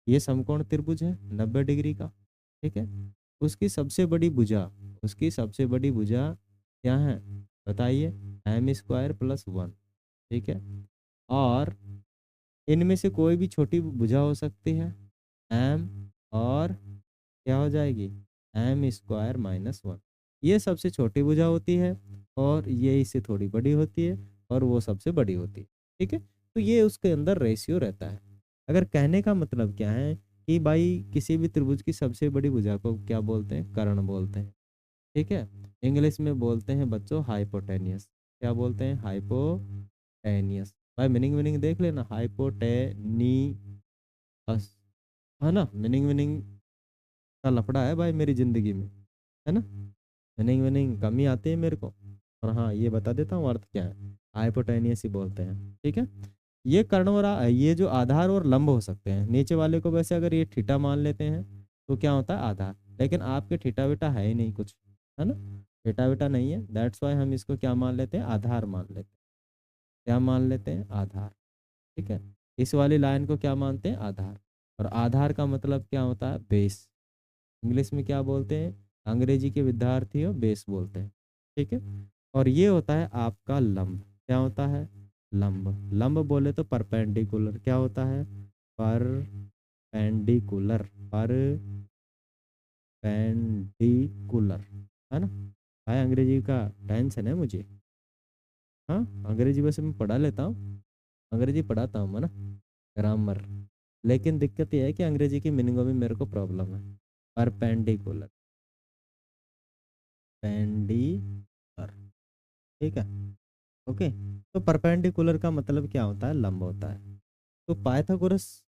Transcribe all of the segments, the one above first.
ये समकोण त्रिभुज है 90 डिग्री का, ठीक है। उसकी सबसे बड़ी भुजा, उसकी सबसे बड़ी भुजा क्या है बताइए, एम स्क्वायर प्लस वन, ठीक है। और इनमें से कोई भी छोटी भुजा हो सकती है एम, और क्या हो जाएगी, एम स्क्वायर माइनस वन। ये सबसे छोटी भुजा होती है और ये इससे थोड़ी बड़ी होती है और वो सबसे बड़ी होती है, ठीक है। तो ये उसके अंदर रेशियो रहता है। अगर कहने का मतलब क्या है कि भाई किसी भी त्रिभुज की सबसे बड़ी भुजा को क्या बोलते हैं, कर्ण बोलते हैं, ठीक है। इंग्लिश में बोलते हैं बच्चों हाइपोटेनियस। क्या बोलते हैं, हाइपोटेनियस। भाई मीनिंग मीनिंग देख लेना, हाइपोटेनियस, है ना। मीनिंग मीनिंग का लफड़ा है भाई मेरी जिंदगी में, है ना। मीनिंग मीनिंग कम ही आती है मेरे को। और हाँ ये बता देता हूँ अर्थ क्या है, हाइपोटेनियस ही बोलते हैं, ठीक है। ये कर्ण और ये जो आधार और लंब हो सकते हैं, नीचे वाले को वैसे अगर ये थीटा मान लेते हैं तो क्या होता है आधार, लेकिन आपके थीटा बेटा है ही नहीं कुछ, है ना। थीटा बेटा नहीं है, दैट्स वाई हम इसको क्या मान लेते हैं, आधार मान लेते हैं। क्या मान लेते हैं, आधार, ठीक है। इस वाली लाइन को क्या मानते हैं, आधार। और आधार का मतलब क्या होता है, बेस। इंग्लिश में क्या बोलते हैं, अंग्रेजी के विद्यार्थी हो बेस बोलते हैं, ठीक है। और ये होता है आपका लंब। क्या होता है, लंब। लंब बोले तो परपेंडिकुलर, क्या होता है, परपेंडिकुलर, परपेंडिकुलर, है ना। भाई अंग्रेजी का टेंशन है मुझे। हाँ अंग्रेजी वैसे मैं पढ़ा लेता हूँ, अंग्रेजी पढ़ाता हूँ मैं ना, ग्रामर। लेकिन दिक्कत यह है कि अंग्रेजी की मीनिंगों में मेरे को प्रॉब्लम है। परपेंडिकुलर, पेंडिकुलर, ठीक है, ओके। तो परपेंडिकुलर का मतलब क्या होता है, लंब होता है। तो पाइथागोरस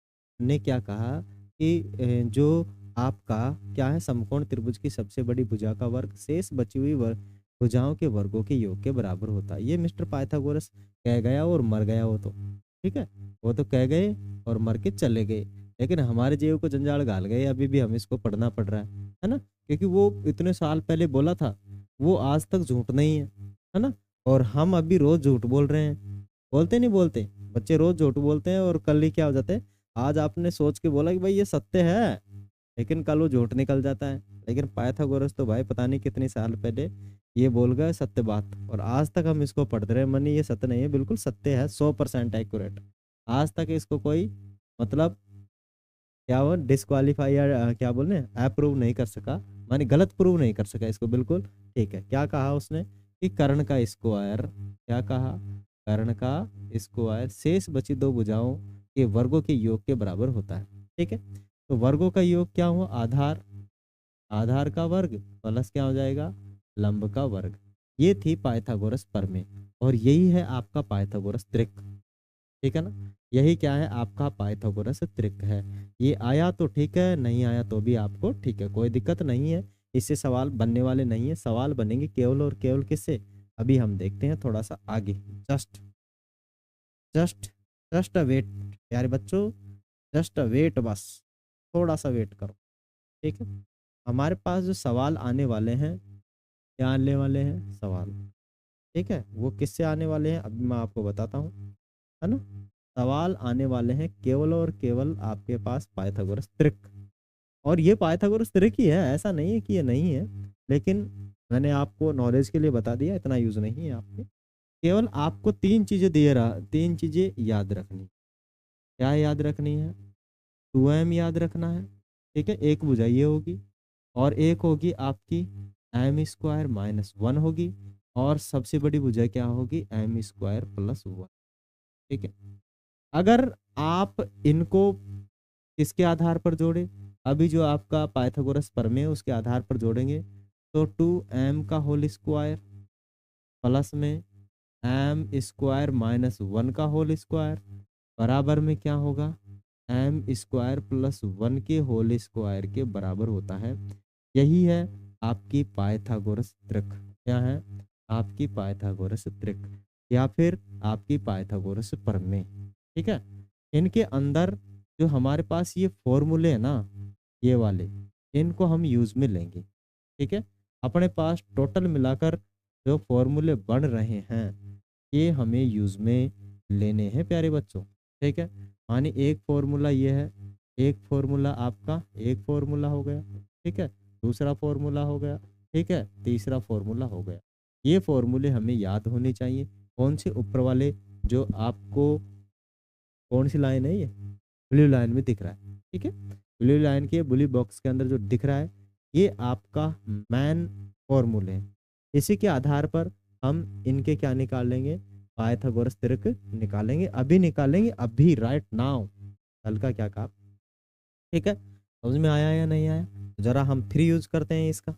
ने क्या कहा कि जो आपका क्या है, समकोण त्रिभुज की सबसे बड़ी भुजा का वर्ग शेष बची हुई भुजाओं के वर्गों के योग के बराबर होता है। ये मिस्टर पाइथागोरस कह गया और मर गया वो तो, ठीक है। वो तो कह गए और मर के चले गए, लेकिन हमारे जीव को जंजाल घाल गए, अभी भी हमें इसको पढ़ना पड़ रहा है ना। क्योंकि वो इतने साल पहले बोला था, वो आज तक झूठ नहीं है ना। और हम अभी रोज झूठ बोल रहे हैं, बोलते नहीं बोलते, बच्चे रोज झूठ बोलते हैं और कल ही क्या हो जाते हैं, आज आपने सोच के बोला कि भाई ये सत्य है, लेकिन कल वो झूठ निकल जाता है। लेकिन पाइथागोरस तो भाई पता नहीं कितने साल पहले ये बोल गए सत्य बात, और आज तक हम इसको पढ़ते रहे। मनी ये सत्य नहीं है, बिल्कुल सत्य है, 100% एक्यूरेट। आज तक इसको कोई मतलब क्या वो डिस्क्वालीफाई या क्या बोलने अप्रूव नहीं कर सका, माने गलत प्रूव नहीं कर सका इसको, बिल्कुल ठीक है। क्या कहा उसने कि कर्ण का स्क्वायर, क्या कहा, कर्ण का स्क्वायर शेष बची दो भुजाओं के वर्गों के योग के बराबर होता है, ठीक है। तो वर्गों का योग क्या हुआ, आधार, आधार का वर्ग प्लस क्या हो जाएगा, लंब का वर्ग। ये थी पाइथागोरस प्रमेय, और यही है आपका पाइथागोरस त्रिक, ठीक है ना। यही क्या है, आपका पाइथागोरस त्रिक है। ये आया तो ठीक है, नहीं आया तो भी आपको ठीक है, कोई दिक्कत नहीं है। इससे सवाल बनने वाले नहीं है, सवाल बनेंगे केवल और केवल किससे, अभी हम देखते हैं थोड़ा सा आगे। Just just just a wait प्यारे बच्चों, जस्ट अ वेट, बस थोड़ा सा वेट करो, ठीक है। हमारे पास जो सवाल आने वाले हैं, क्या आने वाले हैं सवाल, ठीक है, वो किससे आने वाले हैं अभी मैं आपको बताता हूँ, है ना। सवाल आने वाले हैं केवल और केवल आपके पास पाइथागोरस त्रिक। और ये पाइथागोरस त्रिक ही है, ऐसा नहीं है कि ये नहीं है, लेकिन मैंने आपको नॉलेज के लिए बता दिया, इतना यूज नहीं है आपके। केवल आपको तीन चीजें दिए रहा, तीन चीजें याद रखनी। क्या याद रखनी है, 2m याद रखना है, ठीक है, एक भुजा ये होगी, और एक होगी आपकी एम स्क्वायर माइनस वन होगी, और सबसे बड़ी भुजा क्या होगी, एम स्क्वायर प्लस वन, ठीक है। अगर आप इनको किसके आधार पर जोड़े, अभी जो आपका पाइथागोरस प्रमेय है उसके आधार पर जोड़ेंगे, तो 2m का होल स्क्वायर प्लस में एम स्क्वायर माइनस वन का होल स्क्वायर बराबर में क्या होगा, एम स्क्वायर प्लस वन के होल स्क्वायर के बराबर होता है। यही है आपकी पाइथागोरस त्रिक। क्या है, आपकी पाइथागोरस त्रिक, या फिर आपकी पाइथागोरस प्रमेय, ठीक है। इनके अंदर जो हमारे पास ये फॉर्मूले है ना, ये वाले, इनको हम यूज में लेंगे, ठीक है। अपने पास टोटल मिलाकर जो फॉर्मूले बन रहे हैं, ये हमें यूज में लेने हैं प्यारे बच्चों, ठीक है। माने एक फॉर्मूला ये है, एक फॉर्मूला आपका एक फॉर्मूला हो गया, ठीक है, दूसरा फॉर्मूला हो गया, ठीक है, तीसरा फॉर्मूला हो गया। ये फॉर्मूले हमें याद होने चाहिए। कौन से ऊपर वाले, जो आपको कौन सी लाइन है ये, ब्लू लाइन में दिख रहा है, ठीक है, ब्लू लाइन के ब्लू बॉक्स के अंदर जो दिख रहा है, ये आपका मैन फॉर्मूले हैं। इसी के आधार पर हम इनके क्या निकाल लेंगे, पाइथागोरस त्रिक निकालेंगे, अभी निकालेंगे, अभी राइट नाउ। कल का क्या कहा, ठीक है, समझ में आया या नहीं आया? तो जरा हम फिर यूज करते हैं इसका,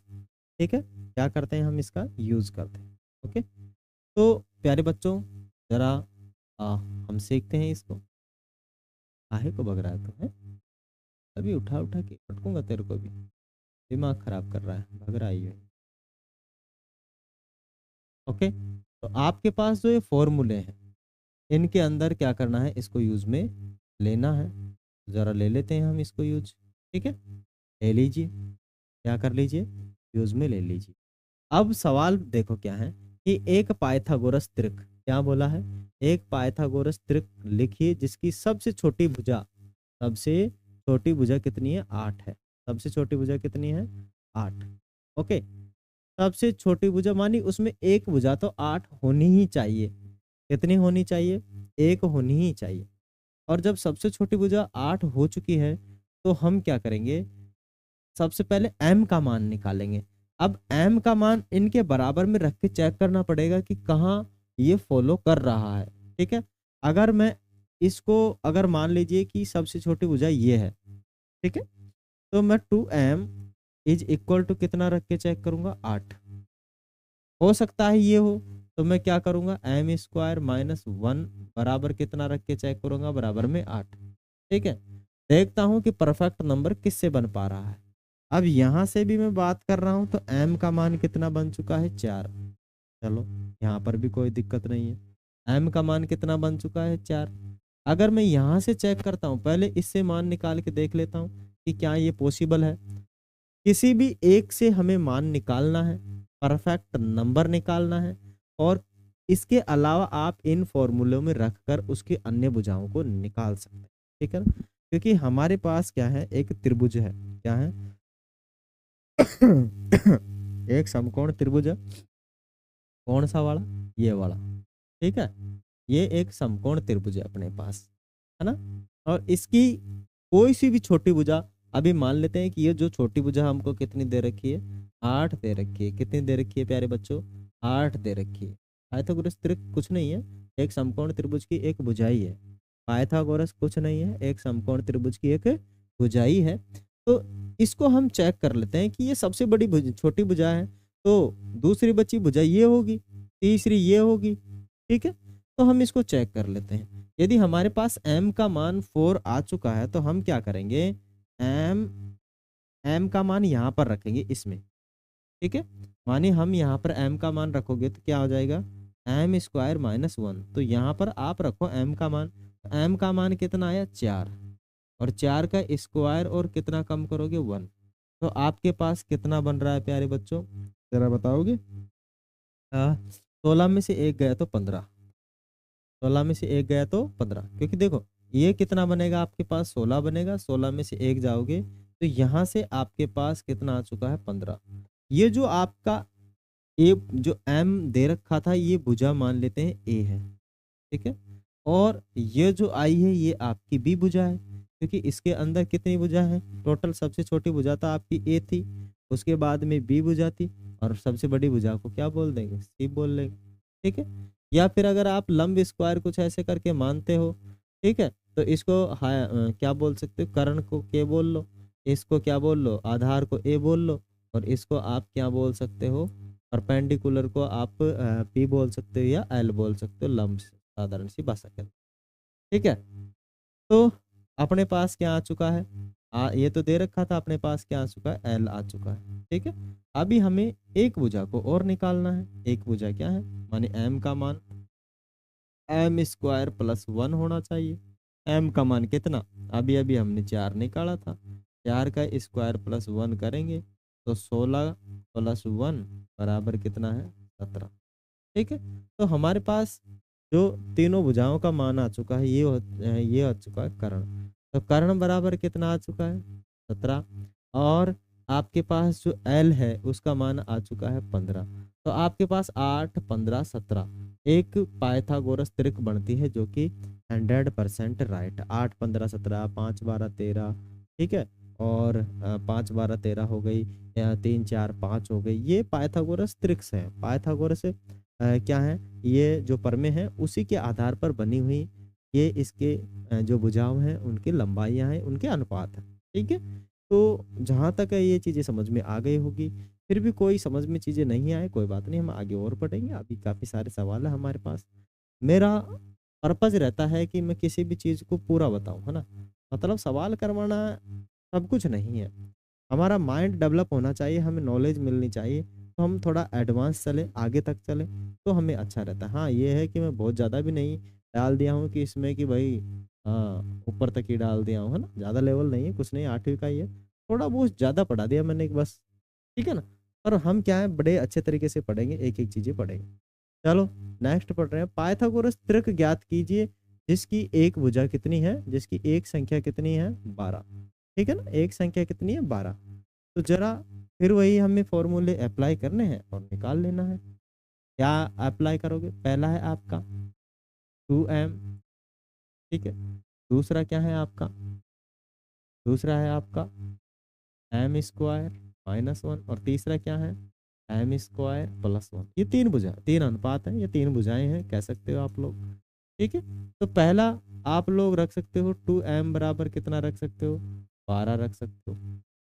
ठीक है, क्या करते हैं हम इसका यूज करते हैं। ओके, तो प्यारे बच्चों, जरा हम सीखते हैं इसको। काहे को भग रहा है तू है, अभी उठा उठा के पटकूंगा तेरे को भी, दिमाग खराब कर रहा है, भग रहा है ये। ओके, तो आपके पास जो ये फॉर्मूले हैं, इनके अंदर क्या करना है, इसको यूज में लेना है। जरा ले लेते हैं हम इसको यूज, ठीक है, ले लीजिए, क्या कर लीजिए, यूज में ले लीजिए। अब सवाल देखो क्या है कि एक पाइथागोरस त्रिक, क्या बोला है, एक पाइथागोरस त्रिक लिखिए जिसकी सबसे छोटी भुजा, सबसे छोटी भुजा कितनी है, 8 है। सबसे छोटी भुजा कितनी है, 8। ओके, सबसे छोटी भुजा मानी उसमें एक भुजा तो 8 होनी ही चाहिए। कितनी होनी चाहिए, एक होनी ही चाहिए। और जब सबसे छोटी भुजा 8 हो चुकी है, तो हम क्या करेंगे, सबसे पहले m का मान निकालेंगे। अब m का मान इनके बराबर में रख के चेक करना पड़ेगा कि कहाँ ये फॉलो कर रहा है, ठीक है। अगर मैं इसको, अगर मान लीजिए कि सबसे छोटी भुजा ये है, ठीक है, तो मैं 2m इज इक्वल टू कितना रख के चेक करूंगा, 8। हो सकता है ये हो, तो मैं क्या करूंगा, m स्क्वायर माइनस 1 बराबर कितना रख के चेक करूंगा, बराबर में 8, ठीक है। देखता हूं कि परफेक्ट नंबर किससे बन पा रहा है। अब यहां से भी मैं बात कर रहा हूं तो m का मान कितना बन चुका है, 4। चलो, यहाँ पर भी कोई दिक्कत नहीं है, m का मान कितना बन चुका है, 4। अगर मैं यहां से चेक करता हूं, पहले इससे मान निकाल के देख लेता हूं कि क्या ये पॉसिबल है। किसी भी एक से हमें मान निकालना है, परफेक्ट नंबर निकालना है, और इसके अलावा आप इन फॉर्मूलों में रखकर उसकी अन्य भुजाओं को निकाल सकते हैं, ठीक है ना? क्योंकि हमारे पास क्या है, एक त्रिभुज है, क्या है एक समकोण त्रिभुज है। कौन सा वाला, ये वाला, ठीक है, ये एक समकोण त्रिभुज है अपने पास, है ना। और इसकी कोई सी भी छोटी भुजा, अभी मान लेते हैं कि ये जो छोटी भुजा हमको कितनी दे रखी है, 8 दे रखी है। कितनी दे रखी है प्यारे बच्चों, 8 दे रखी है। पाइथागोरस त्रिक कुछ नहीं है, एक समकोण त्रिभुज की एक भुजाई है। पाइथागोरस कुछ नहीं है, एक समकोण त्रिभुज की एक भुजाई है। तो इसको हम चेक कर लेते हैं कि ये सबसे बड़ी छोटी भुजा है, तो दूसरी बची भुजा ये होगी, तीसरी ये होगी, ठीक है। तो हम इसको चेक कर लेते हैं। यदि हमारे पास m का मान 4 आ चुका है, तो हम क्या करेंगे, m का मान यहाँ पर रखेंगे इसमें, ठीक है। मानिए हम यहाँ पर m का मान रखोगे तो क्या हो जाएगा, m स्क्वायर माइनस 1। तो यहाँ पर आप रखो m का मान, m का मान कितना आया, 4, और 4 का स्क्वायर और कितना कम करोगे, 1। तो आपके पास कितना बन रहा है प्यारे बच्चों, जरा बताओगे। 16 में से एक गया तो 15, 16 में से एक गया तो 15, क्योंकि देखो ये कितना बनेगा आपके पास, 16 बनेगा, 16 में से एक जाओगे तो यहाँ से आपके पास कितना आ चुका है, 15। ये जो आपका ए, जो m दे रखा था, ये भुजा मान लेते हैं a है, ठीक है। और ये जो आई है, ये आपकी बी भुजा है, क्योंकि इसके अंदर कितनी भुजा है टोटल, सबसे छोटी भुजा तो आपकी ए थी, उसके बाद में बी भुजा थी, और सबसे बड़ी भुजा को क्या बोल देंगे, सी बोल देंगे, ठीक है। या फिर अगर आप लंब स्क्वायर कुछ ऐसे करके मानते हो, ठीक है, तो इसको क्या बोल सकते हो, कर्ण को के बोल लो, इसको क्या बोल लो, आधार को ए बोल लो, और इसको आप क्या बोल सकते हो, परपेंडिकुलर को आप पी बोल सकते हो या एल बोल सकते हो, लंब साधारण सी भाषा के अंदर, ठीक है। तो अपने पास क्या आ चुका है, ये तो दे रखा था, अपने पास क्या आ चुका है, एल आ चुका है, ठीक है। अभी हमें एक भुजा को और निकालना है। एक भुजा क्या है, माने एम का मान एम स्क्वायर प्लस 1 होना चाहिए। एम का मान कितना, अभी अभी हमने 4 निकाला था, 4 का स्क्वायर प्लस 1 करेंगे तो 16 प्लस 1 बराबर कितना है, 17, ठीक है। तो हमारे पास जो तीनों भुजाओं का मान आ चुका है, ये हो चुका है कर्ण। तो कर्ण बराबर कितना आ चुका है 17, और आपके पास जो एल है उसका मान आ चुका है 15। तो आपके पास 8, 15, 17 एक पाइथागोरस त्रिक बनती है जो कि 100% राइट। 8, 15, 17, 5, 12, 13, ठीक है, और 5, 12, 13 हो गई, 3, 4, 5 हो गई। ये पाइथागोरस त्रिक्स है। पाइथागोरस क्या है, ये जो परमे हैं उसी के आधार पर बनी हुई ये इसके जो भुजाओं हैं उनकी लंबाइयाँ हैं, उनके अनुपात है, ठीक है। तो जहाँ तक है ये चीज़ें समझ में आ गई होगी। फिर भी कोई समझ में चीज़ें नहीं आए, कोई बात नहीं, हम आगे और पढ़ेंगे। अभी काफ़ी सारे सवाल है हमारे पास। मेरा पर्पज रहता है कि मैं किसी भी चीज़ को पूरा बताऊं, है ना। मतलब सवाल करवाना सब कुछ नहीं है। हमारा माइंड डेवलप होना चाहिए, हमें नॉलेज मिलनी चाहिए, तो हम थोड़ा एडवांस चले, आगे तक चले, तो हमें अच्छा रहता है। हाँ ये है कि मैं बहुत ज़्यादा भी नहीं डाल दिया हूँ कि इसमें कि भाई हाँ ऊपर तक ही डाल दिया हूँ, है ना। ज़्यादा लेवल नहीं है, कुछ नहीं, 8वीं का ही है। थोड़ा बहुत ज़्यादा पढ़ा दिया मैंने बस, ठीक है ना। पर हम क्या है, बड़े अच्छे तरीके से पढ़ेंगे, एक एक चीज़ें पढ़ेंगे। चलो नेक्स्ट पढ़ रहे हैं। पाइथागोरस त्रिक ज्ञात कीजिए जिसकी एक भुजा कितनी है, जिसकी एक संख्या कितनी है 12, ठीक है ना। एक संख्या कितनी है 12। तो जरा फिर वही हमें फॉर्मूले अप्लाई करने हैं और निकाल लेना है। क्या अप्लाई करोगे, पहला है आपका 2m, ठीक है। दूसरा क्या है आपका, दूसरा है आपका m² - 1, और तीसरा क्या है m² + 1। ये तीन भुजा, तीन अनुपात है, ये तीन भुजाएं हैं कह सकते हो आप लोग, ठीक है। तो पहला आप लोग रख सकते हो 2m बराबर कितना रख सकते हो 12 रख सकते हो,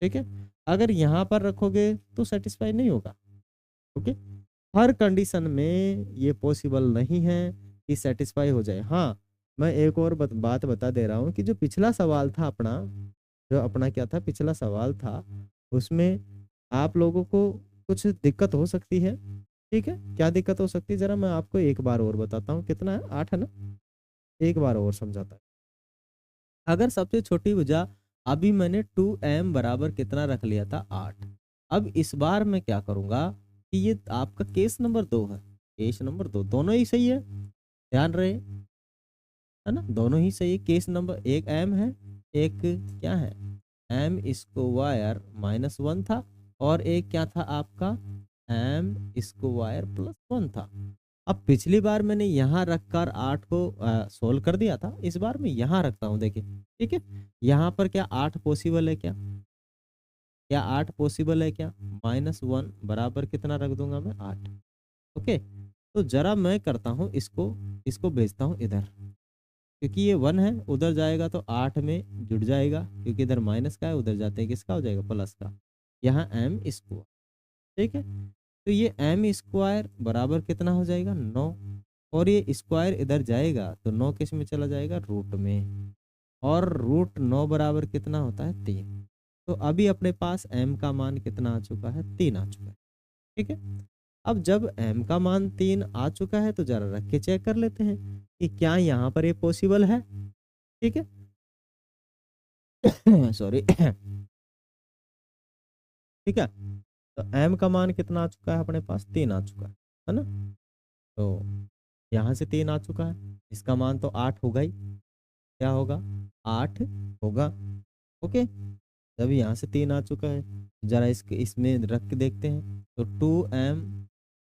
ठीक है। अगर यहाँ पर रखोगे तो सेटिस्फाई नहीं होगा, ओके। हर कंडीशन में ये पॉसिबल नहीं है कि सेटिस्फाई हो जाए। हाँ मैं एक और बात बता दे रहा हूँ कि जो पिछला सवाल था अपना, जो अपना क्या था पिछला सवाल था, उसमें आप लोगों को कुछ दिक्कत हो सकती है, ठीक है। क्या दिक्कत हो सकती है, जरा मैं आपको एक बार और बताता हूँ। कितना है 8 है ना, एक बार और समझाता है। अगर सबसे छोटी भुजा अभी मैंने 2m बराबर कितना रख लिया था 8। अब इस बार मैं क्या करूंगा कि ये आपका केस नंबर 2 है, केस नंबर 2 दोनों ही सही है, ध्यान रहे, है ना, दोनों ही सही है। केस नंबर एक m है, एक क्या है m² - 1 था, और एक क्या था आपका m² + 1 था। अब पिछली बार मैंने यहाँ रखकर 8 को सोल्व कर दिया था, इस बार मैं यहाँ रखता हूँ, देखिए, ठीक है। यहाँ पर क्या 8 पॉसिबल है क्या, क्या 8 पॉसिबल है क्या, -1 बराबर कितना रख दूंगा मैं 8, ओके। तो जरा मैं करता हूँ इसको, इसको भेजता हूँ इधर, क्योंकि ये 1 है, उधर जाएगा तो 8 में जुड़ जाएगा, क्योंकि इधर माइनस का है, उधर जाते हैं किसका हो जाएगा प्लस का। यहाँ m², ठीक है। तो ये m² बराबर कितना हो जाएगा 9, और ये स्क्वायर इधर जाएगा तो 9 किस में चला जाएगा रूट में, और √9 बराबर कितना होता है 3। तो अभी अपने पास m का मान कितना आ चुका है 3 आ चुका है, ठीक है। अब जब m का मान 3 आ चुका है तो जरा रख के चेक कर लेते हैं कि क्या यहाँ पर ये पॉसिबल है, ठीक है। सॉरी ठीक है। तो m का मान कितना आ चुका है अपने पास 3 आ चुका है ना। तो यहाँ से 3 आ चुका है, इसका मान तो 8 होगा ही, क्या होगा 8 होगा, ओके। जब यहाँ से 3 आ चुका है, जरा इसके इसमें रख के देखते हैं। तो 2m,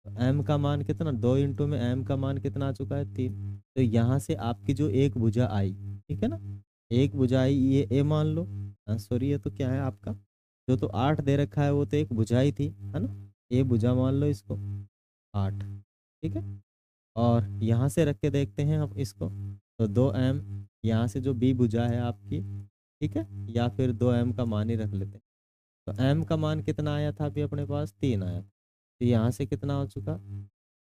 m का मान कितना 2 इंटू में m का मान कितना आ चुका है 3। तो यहाँ से आपकी जो एक भुजा आई, ठीक है ना, एक भुजा आई, ये a मान लो, सॉरी ये तो क्या है आपका, जो तो 8 दे रखा है वो तो एक भुजा ही थी, है ना। a भुजा मान लो इसको 8, ठीक है। और यहाँ से रख के देखते हैं हम इसको, तो 2m, यहाँ से जो b भुजा है आपकी, ठीक है, या फिर 2m का मान ही रख लेते हैं। तो m का मान कितना आया था अभी अपने पास 3 आया था, तो यहाँ से कितना हो चुका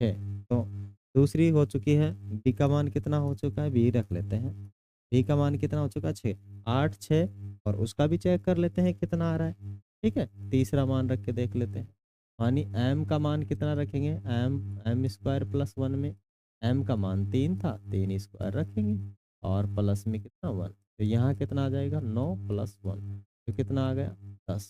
है। तो दूसरी हो चुकी है, b का मान कितना हो चुका है, b रख लेते हैं, b का मान कितना हो चुका है 6, 8 6, और उसका भी चेक कर लेते हैं कितना आ रहा है, ठीक है। तीसरा मान रख के देख लेते हैं, मानी m का मान कितना रखेंगे, m² + 1 में m का मान 3 था, 3 स्क्वायर रखेंगे, और प्लस में कितना 1, तो यहाँ कितना आ जाएगा 9 + 1, तो कितना आ गया 10,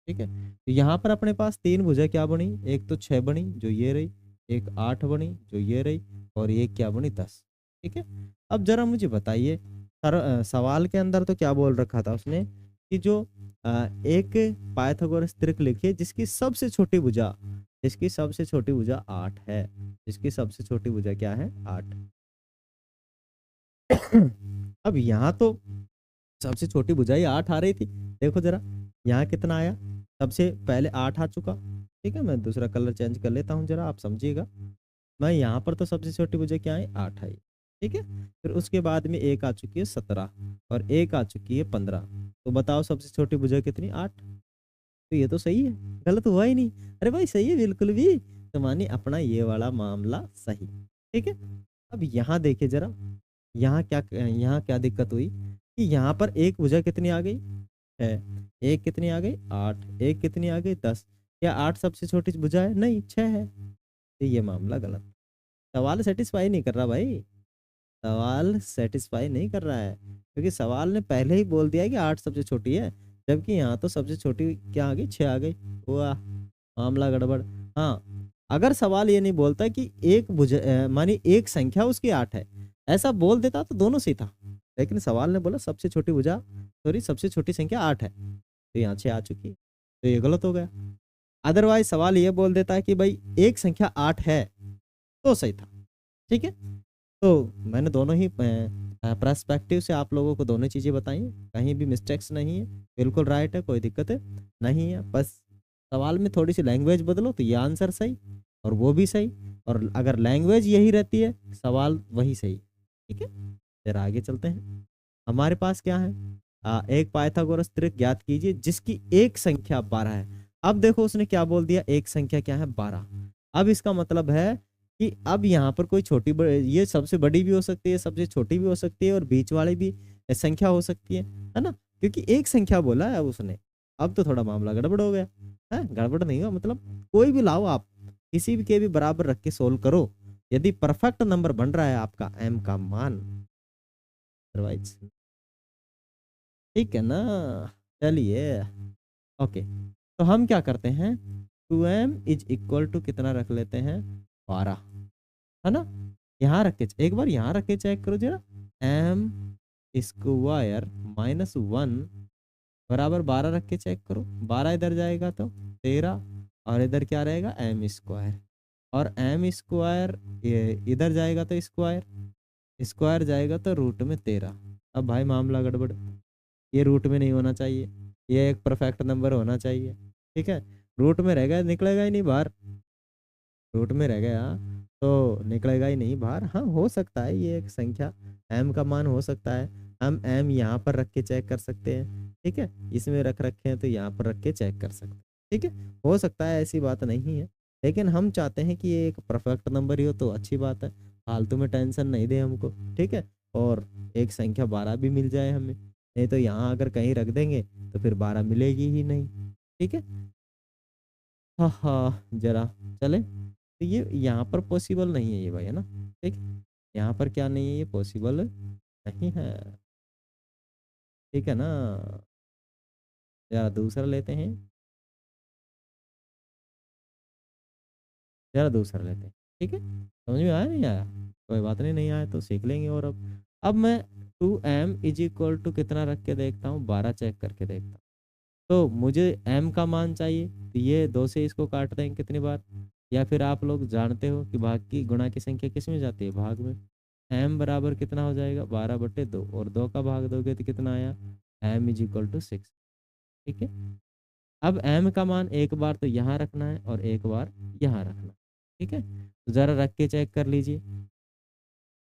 ठीक है। तो यहाँ पर अपने पास 3 भुजा क्या बनी, एक तो 6 बनी जो ये रही, एक 8 बनी जो ये रही, और ये क्या बनी 10, ठीक है। अब जरा मुझे बताइए सवाल के अंदर तो क्या बोल रखा था उसने कि जो एक पाइथागोरस त्रिक लिखिए जिसकी सबसे छोटी भुजा 8 है। जिसकी सबसे छोटी भुजा क्या है? 8। अब यहाँ तो सबसे छोटी भुजाई 8 आ रही थी। देखो जरा, यहाँ कितना आया? सबसे पहले 8 आ चुका। ठीक है, मैं दूसरा कलर चेंज कर लेता हूँ, जरा आप समझिएगा। मैं यहाँ पर तो सबसे छोटी भुजा क्या है? 8 आई। ठीक है, फिर उसके बाद में एक आ चुकी है 17 और एक आ चुकी है 15। तो बताओ सबसे छोटी भुजा कितनी? 8। तो ये तो सही है, गलत हुआ ही नहीं। अरे भाई सही है बिल्कुल भी। तो मानिए अपना ये वाला मामला सही। ठीक है, अब यहाँ देखिए जरा, यहाँ क्या दिक्कत हुई कि यहाँ पर एक भुजा कितनी आ गई? है। एक कितनी आ गई? 8। एक कितनी आ गई? 10। क्या 8 सबसे छोटी भुजा है? नहीं, 6 है। तो ये मामला गलत। सवाल सेटिस्फाई नहीं कर रहा भाई, सवाल सेटिस्फाई नहीं कर रहा है, क्योंकि सवाल ने पहले ही बोल दिया है कि 8 सबसे छोटी है, जबकि यहाँ तो सबसे छोटी क्या आ गई? 6 आ गई। वाह, मामला गड़बड़। हाँ, अगर सवाल ये नहीं बोलता कि मानी एक संख्या उसकी 8 है, ऐसा बोल देता तो दोनों सही था। लेकिन सवाल ने बोला सबसे छोटी भुजा, सॉरी सबसे छोटी संख्या 8 है, तो यहाँ 6 आ चुकी है, तो ये गलत हो गया। अदरवाइज सवाल ये बोल देता है कि भाई एक संख्या 8 है, तो सही था। ठीक है, तो मैंने दोनों ही पर्सपेक्टिव से आप लोगों को दोनों चीज़ें बताई हैं, कहीं भी मिस्टेक्स नहीं है, बिल्कुल राइट है, कोई दिक्कत नहीं है। बस सवाल में थोड़ी सी लैंग्वेज बदलो तो ये आंसर सही और वो भी सही, और अगर लैंग्वेज यही रहती है सवाल वही सही। ठीक है, जरा आगे चलते हैं। हमारे पास क्या है? एक पाइथागोरस त्रिक ज्ञात कीजिए जिसकी एक संख्या 12 है। अब देखो उसने क्या बोल दिया, एक संख्या क्या है? 12। अब इसका मतलब है कि अब यहाँ पर कोई ये सबसे बड़ी भी हो सकती है, सबसे छोटी भी हो सकती है, और बीच वाली भी संख्या हो सकती है ना, क्योंकि एक संख्या बोला है अब उसने। अब तो थोड़ा मामला गड़बड़ हो गया है। गड़बड़ नहीं हुआ, मतलब कोई भी लाओ आप, किसी भी के भी बराबर रख के सोल्व करो, यदि परफेक्ट नंबर बन रहा है आपका एम का मान, अदरवाइज। ठीक है ना? चलिए, ओके। तो हम क्या करते हैं, 2m इज इक्वल टू कितना रख लेते हैं? 12, है ना? यहाँ रख के एक बार यहाँ रख के चेक करो जरा, एम स्क्वायर माइनस 1 बराबर 12 रख के चेक करो। 12 इधर जाएगा तो 13, और इधर क्या रहेगा? एम स्क्वायर, और एम स्क्वायर इधर जाएगा तो स्क्वायर, स्क्वायर जाएगा तो रूट में 13। अब भाई मामला गड़बड़, ये रूट में नहीं होना चाहिए, ये एक परफेक्ट नंबर होना चाहिए। ठीक है, रूट में रह गया निकलेगा ही नहीं बाहर, रूट में रह गया तो निकलेगा ही नहीं बाहर। हाँ, हो सकता है ये एक संख्या m का मान हो सकता है, हम m यहाँ पर रख के चेक कर सकते हैं। ठीक है, इसमें रख रखे हैं तो यहाँ पर रख के चेक कर सकते हैं। ठीक है, हो सकता है, ऐसी बात नहीं है, लेकिन हम चाहते हैं कि ये एक परफेक्ट नंबर ही हो तो अच्छी बात है, फालतू में टेंशन नहीं दे हमको। ठीक है, और एक संख्या 12 भी मिल जाए हमें, नहीं तो यहाँ अगर कहीं रख देंगे तो फिर 12 मिलेगी ही नहीं। ठीक है, हाँ हाँ, जरा चले, तो ये यहाँ पर पॉसिबल नहीं है ये भाई, है ना? ठीक, यहाँ पर क्या नहीं है, ये पॉसिबल नहीं है। ठीक है ना? जरा दूसरा लेते हैं, जरा दूसरा लेते हैं। ठीक है, समझ में आया नहीं आया? कोई बात नहीं, नहीं आया तो सीख लेंगे। और अब मैं 2m इज इक्वल टू कितना रख के देखता हूँ? 12 चेक करके देखता हूँ। तो मुझे m का मान चाहिए, तो ये 2 से इसको काट देंगे कितनी बार, या फिर आप लोग जानते हो कि भाग की गुणा की संख्या किस में जाती है? भाग में। m बराबर कितना हो जाएगा? 12/2, और 2 का भाग दोगे तो कितना आया? m is equal to 6। ठीक है, अब m का मान एक बार तो यहाँ रखना है और एक बार यहाँ रखना। ठीक है, तो जरा रख के चेक कर लीजिए,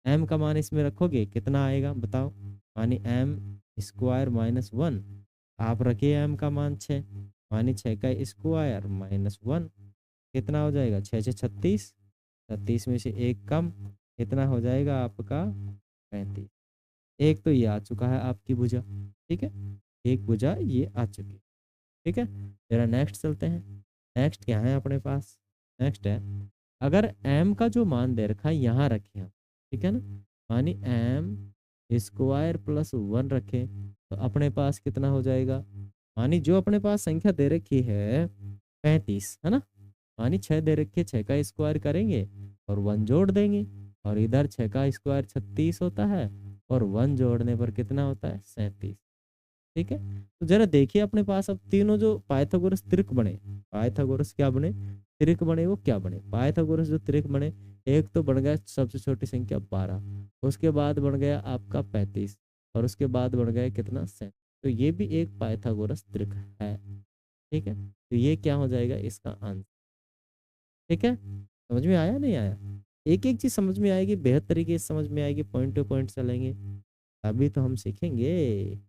m का मान इसमें रखोगे कितना आएगा बताओ? मानी m स्क्वायर माइनस 1, आप रखिए m का मान 6, मानी 6 का स्क्वायर माइनस 1, कितना हो जाएगा? 6 से 36, 36 में से एक कम, कितना हो जाएगा आपका? 35। एक तो ये आ चुका है आपकी भुजा। ठीक है, एक भुजा ये आ चुकी है। ठीक है, जरा नेक्स्ट चलते हैं। नेक्स्ट क्या है अपने पास? नेक्स्ट है, अगर m का जो मान दे रखा है यहाँ रखें हम, ठीक है ना, मानी m स्क्वायर प्लस 1 रखें, तो अपने पास कितना हो जाएगा? मानी जो अपने पास संख्या दे रखी है 35, है ना, मानी 6 दे रखी है, 6 का स्क्वायर करेंगे और 1 जोड़ देंगे, और इधर 6 का स्क्वायर 36 होता है, और 1 जोड़ने पर कितना होता है 37। ठीक है, तो जरा देखिए अपने पास अब तीनों जो पाइथागोरस त्रिक बने, पाइथागोरस क्या बने, त्रिक बने, वो क्या बने, पाइथागोरस जो त्रिक बने, एक तो बन गया सबसे छोटी संख्या 12, उसके बाद बन गया आपका 35, और उसके बाद बन गया कितना 7। तो ये भी एक पाइथागोरस त्रिक है। ठीक है, तो ये क्या हो जाएगा इसका आंसर। ठीक है, समझ में आया नहीं आया, एक एक चीज समझ में आएगी, बेहद तरीके से समझ में आएगी, पॉइंट टू पॉइंट चलेंगे, अभी तो हम सीखेंगे।